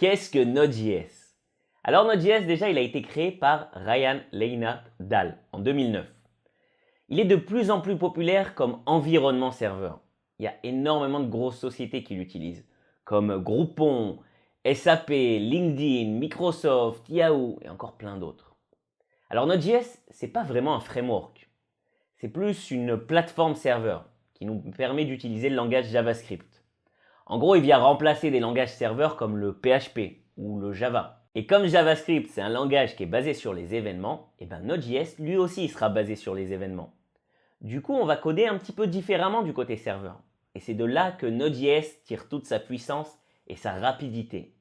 Qu'est-ce que Node.js? Alors Node.js, déjà, il a été créé par Ryan Leinart Dahl en 2009. Il est de plus en plus populaire comme environnement serveur. Il y a énormément de grosses sociétés qui l'utilisent, comme Groupon, SAP, LinkedIn, Microsoft, Yahoo et encore plein d'autres. Alors Node.js, c'est pas vraiment un framework. C'est plus une plateforme serveur qui nous permet d'utiliser le langage JavaScript. En gros, il vient remplacer des langages serveurs comme le PHP ou le Java. Et comme JavaScript, c'est un langage qui est basé sur les événements, et Node.js, lui aussi, il sera basé sur les événements. Du coup, on va coder un petit peu différemment du côté serveur. Et c'est de là que Node.js tire toute sa puissance et sa rapidité.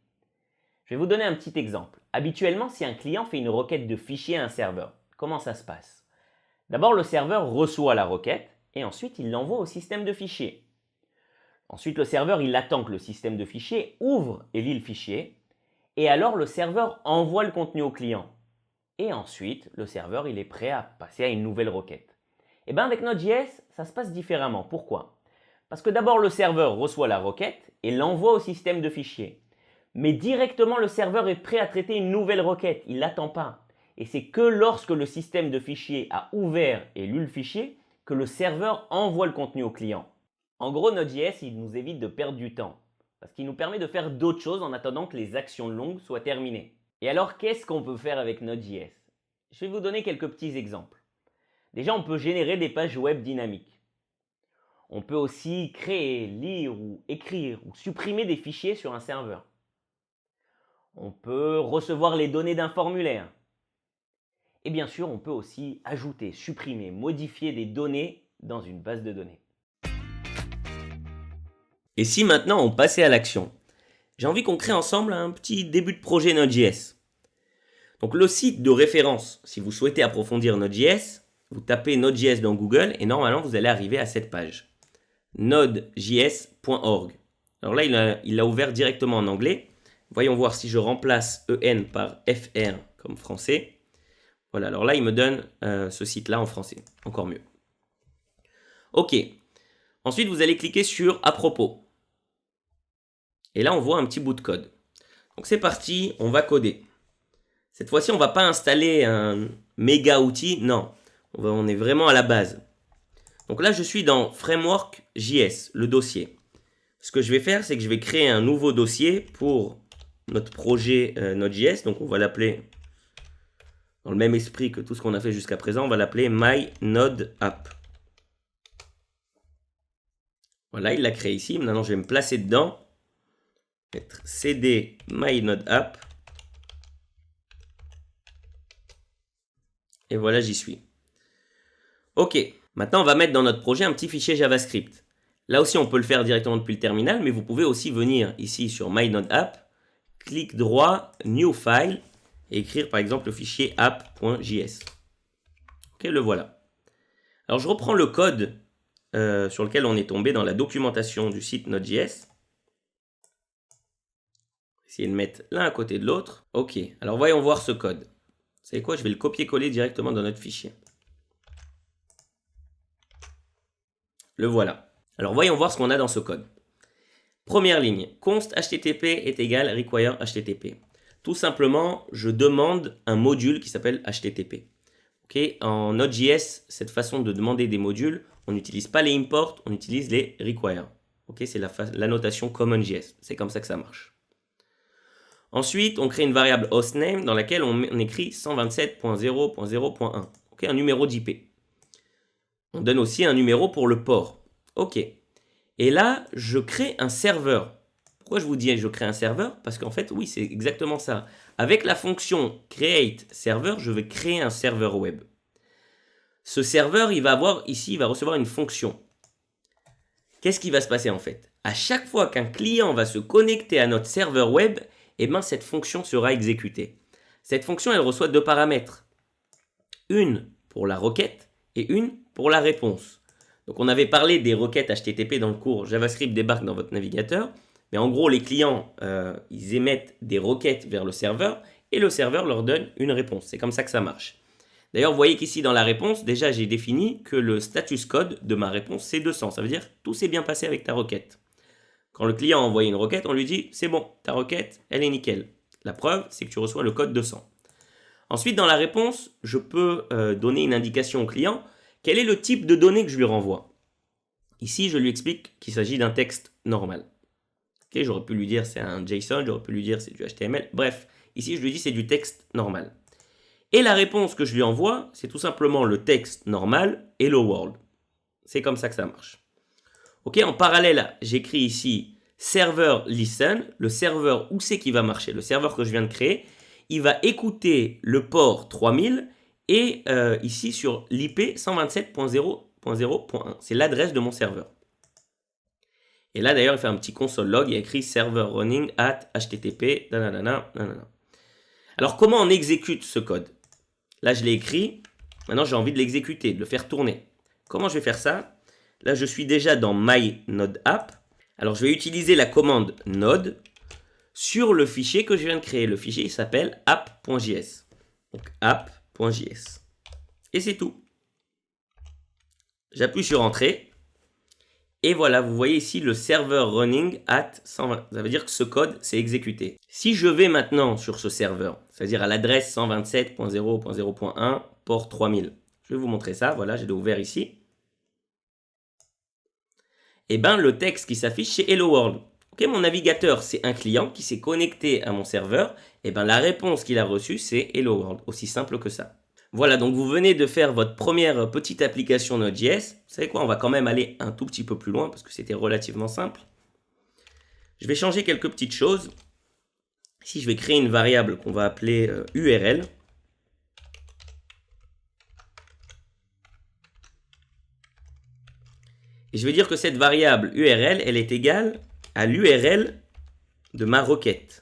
Je vais vous donner un petit exemple. Habituellement, si un client fait une requête de fichier à un serveur, comment ça se passe? D'abord, le serveur reçoit la requête et ensuite il l'envoie au système de fichiers. Ensuite, le serveur il attend que le système de fichiers ouvre et lit le fichier et alors le serveur envoie le contenu au client. Et ensuite, le serveur il est prêt à passer à une nouvelle requête. Et avec Node.js, ça se passe différemment. Pourquoi? Parce que d'abord, le serveur reçoit la requête et l'envoie au système de fichiers. Mais directement, le serveur est prêt à traiter une nouvelle requête. Il ne l'attend pas. Et c'est que lorsque le système de fichiers a ouvert et lu le fichier que le serveur envoie le contenu au client. En gros, Node.js, il nous évite de perdre du temps. Parce qu'il nous permet de faire d'autres choses en attendant que les actions longues soient terminées. Et alors, qu'est-ce qu'on peut faire avec Node.js? Je vais vous donner quelques petits exemples. Déjà, on peut générer des pages web dynamiques. On peut aussi créer, lire ou écrire ou supprimer des fichiers sur un serveur. On peut recevoir les données d'un formulaire. Et bien sûr, on peut aussi ajouter, supprimer, modifier des données dans une base de données. Et si maintenant on passait à l'action? J'ai envie qu'on crée ensemble un petit début de projet Node.js. Donc le site de référence, si vous souhaitez approfondir Node.js, vous tapez Node.js dans Google et normalement vous allez arriver à cette page. nodejs.org. Alors là, il l'a ouvert directement en anglais. Voyons voir si je remplace EN par FR comme français. Voilà, alors là, il me donne ce site-là en français. Encore mieux. OK. Ensuite, vous allez cliquer sur « À propos ». Et là, on voit un petit bout de code. Donc, c'est parti, on va coder. Cette fois-ci, on ne va pas installer un méga outil. Non, on est vraiment à la base. Donc là, je suis dans Framework JS, le dossier. Ce que je vais faire, c'est que je vais créer un nouveau dossier pour notre projet Node.js. Donc, on va l'appeler, dans le même esprit que tout ce qu'on a fait jusqu'à présent, on va l'appeler MyNodeApp. Voilà, il l'a créé ici. Maintenant, je vais me placer dedans. Mettre cd MyNodeApp. Et voilà, j'y suis. OK. Maintenant, on va mettre dans notre projet un petit fichier JavaScript. Là aussi, on peut le faire directement depuis le terminal, mais vous pouvez aussi venir ici sur MyNodeApp, clic droit, New File, et écrire par exemple le fichier app.js. OK, le voilà. Alors, je reprends le code sur lequel on est tombé dans la documentation du site Node.js. Essayer de mettre l'un à côté de l'autre. OK, alors voyons voir ce code. Vous savez quoi? Je vais le copier-coller directement dans notre fichier. Le voilà. Alors voyons voir ce qu'on a dans ce code. Première ligne, const http est égal require http. Tout simplement, je demande un module qui s'appelle http. Okay, en Node.js, cette façon de demander des modules, on n'utilise pas les imports, on utilise les require. Okay, c'est la notation CommonJS. C'est comme ça que ça marche. Ensuite, on crée une variable hostname dans laquelle on écrit 127.0.0.1. Okay, un numéro d'IP. On donne aussi un numéro pour le port. OK. Et là, je crée un serveur. Pourquoi je vous dis je crée un serveur? Parce qu'en fait, oui, c'est exactement ça. Avec la fonction createServer, je vais créer un serveur web. Ce serveur, il va recevoir une fonction. Qu'est-ce qui va se passer en fait? À chaque fois qu'un client va se connecter à notre serveur web, cette fonction sera exécutée. Cette fonction, elle reçoit deux paramètres. Une pour la requête et une pour la réponse. Donc on avait parlé des requêtes HTTP dans le cours JavaScript débarque dans votre navigateur. Mais en gros, les clients, ils émettent des requêtes vers le serveur et le serveur leur donne une réponse. C'est comme ça que ça marche. D'ailleurs, vous voyez qu'ici dans la réponse, déjà j'ai défini que le status code de ma réponse c'est 200. Ça veut dire tout s'est bien passé avec ta requête. Quand le client a envoyé une requête, on lui dit « c'est bon, ta requête, elle est nickel ». La preuve, c'est que tu reçois le code 200. Ensuite, dans la réponse, je peux donner une indication au client. Quel est le type de données que je lui renvoie? Ici, je lui explique qu'il s'agit d'un texte normal. Okay, j'aurais pu lui dire c'est un JSON, j'aurais pu lui dire c'est du HTML. Bref, ici, je lui dis c'est du texte normal. Et la réponse que je lui envoie, c'est tout simplement le texte normal Hello World. C'est comme ça que ça marche. Ok, en parallèle, j'écris ici serveur listen, le serveur où c'est qui va marcher, le serveur que je viens de créer. Il va écouter le port 3000 et ici sur l'IP 127.0.0.1. C'est l'adresse de mon serveur. Et là d'ailleurs, il fait un petit console log, il y a écrit server running at http. Nanana. Alors comment on exécute ce code? Là je l'ai écrit, maintenant j'ai envie de l'exécuter, de le faire tourner. Comment je vais faire ça? Là je suis déjà dans my node app. Alors je vais utiliser la commande node sur le fichier que je viens de créer. Le fichier il s'appelle app.js. Donc app.js. Et c'est tout. J'appuie sur entrée. Et voilà, vous voyez ici le serveur running at 120. Ça veut dire que ce code s'est exécuté. Si je vais maintenant sur ce serveur, c'est-à-dire à l'adresse 127.0.0.1, port 3000. Je vais vous montrer ça. Voilà, j'ai ouvert ici. Et bien, le texte qui s'affiche, c'est Hello World. Okay, mon navigateur, c'est un client qui s'est connecté à mon serveur. Et bien, la réponse qu'il a reçue, c'est Hello World. Aussi simple que ça. Voilà, donc vous venez de faire votre première petite application Node.js. Vous savez quoi, on va quand même aller un tout petit peu plus loin parce que c'était relativement simple. Je vais changer quelques petites choses. Ici, je vais créer une variable qu'on va appeler URL. Et je vais dire que cette variable URL, elle est égale à l'URL de ma requête.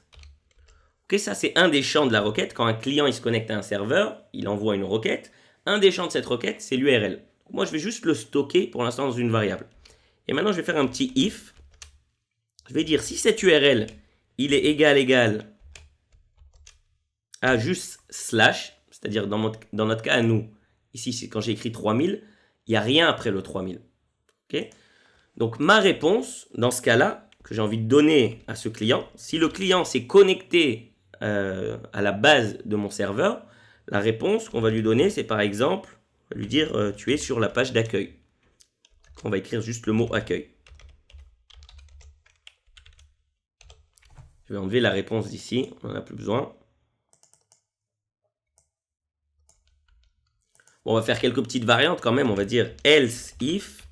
Ok, ça c'est un des champs de la requête. Quand un client il se connecte à un serveur, il envoie une requête. Un des champs de cette requête, c'est l'URL. Moi, je vais juste le stocker pour l'instant dans une variable. Et maintenant, je vais faire un petit if. Je vais dire si cette URL, il est égal à juste slash, c'est-à-dire dans notre cas à nous, ici, c'est quand j'ai écrit 3000, il n'y a rien après le 3000. Okay, donc, ma réponse, dans ce cas-là, que j'ai envie de donner à ce client, si le client s'est connecté à la base de mon serveur, la réponse qu'on va lui donner, c'est par exemple, on va lui dire tu es sur la page d'accueil. On va écrire juste le mot accueil. Je vais enlever la réponse d'ici, on n'en a plus besoin. Bon, on va faire quelques petites variantes quand même, on va dire else if,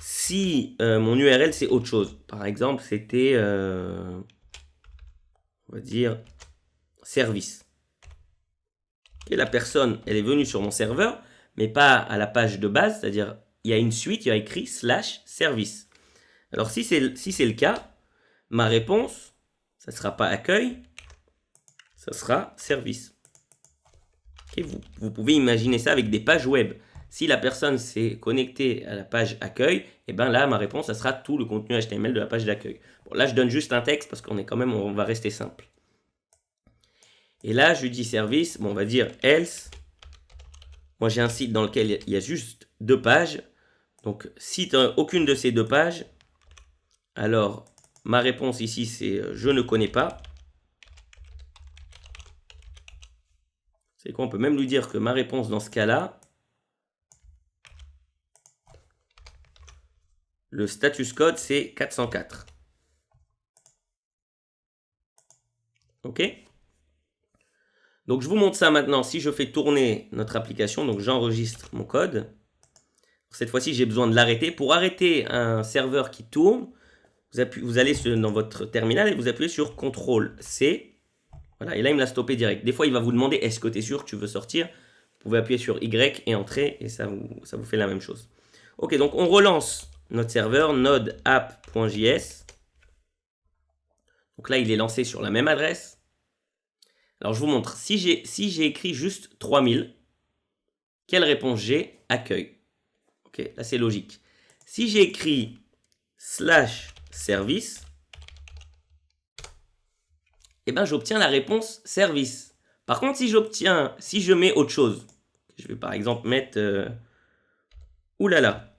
si mon URL c'est autre chose. Par exemple, c'était, on va dire, service. Et la personne, elle est venue sur mon serveur, mais pas à la page de base, c'est-à-dire il y a une suite, il y a écrit /service. Alors si c'est le cas, ma réponse, ça ne sera pas accueil, ça sera service. Et vous pouvez imaginer ça avec des pages web. Si la personne s'est connectée à la page accueil, et bien là, ma réponse, ça sera tout le contenu HTML de la page d'accueil. Bon, là, je donne juste un texte parce qu'on est quand même, on va rester simple. Et là, je lui dis service, bon, on va dire else. Moi, j'ai un site dans lequel il y a juste 2 pages. Donc, si tu n'as aucune de ces 2 pages, alors ma réponse ici, c'est je ne connais pas. C'est quoi, on peut même lui dire que ma réponse dans ce cas-là, le status code, c'est 404. OK? Donc, je vous montre ça maintenant. Si je fais tourner notre application, donc j'enregistre mon code. Cette fois-ci, j'ai besoin de l'arrêter. Pour arrêter un serveur qui tourne, vous allez dans votre terminal et vous appuyez sur CTRL-C. Voilà, et là, il me l'a stoppé direct. Des fois, il va vous demander, est-ce que tu es sûr que tu veux sortir? Vous pouvez appuyer sur Y et entrer, et ça vous fait la même chose. Ok, donc on relance notre serveur node app.js. Donc là, il est lancé sur la même adresse. Alors, je vous montre. Si j'ai écrit juste 3000, quelle réponse j'ai? Accueil. Ok, là, c'est logique. Si j'ai écrit /service, eh ben, j'obtiens la réponse service. Par contre, si je mets autre chose, je vais par exemple mettre oulala.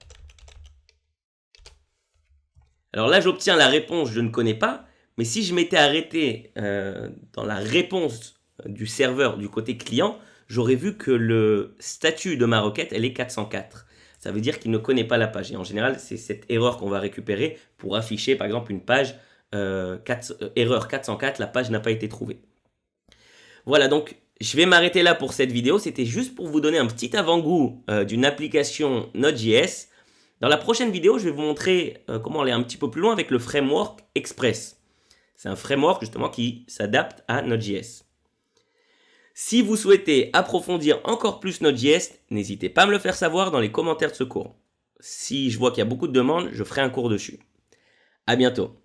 Alors là, j'obtiens la réponse je ne connais pas, mais si je m'étais arrêté dans la réponse du serveur du côté client, j'aurais vu que le statut de ma requête, elle est 404. Ça veut dire qu'il ne connaît pas la page. Et en général, c'est cette erreur qu'on va récupérer pour afficher, par exemple, une page erreur 404, la page n'a pas été trouvée. Voilà, donc je vais m'arrêter là pour cette vidéo. C'était juste pour vous donner un petit avant-goût d'une application Node.js. Dans la prochaine vidéo, je vais vous montrer comment aller un petit peu plus loin avec le framework Express. C'est un framework justement qui s'adapte à Node.js. Si vous souhaitez approfondir encore plus Node.js, n'hésitez pas à me le faire savoir dans les commentaires de ce cours. Si je vois qu'il y a beaucoup de demandes, je ferai un cours dessus. À bientôt.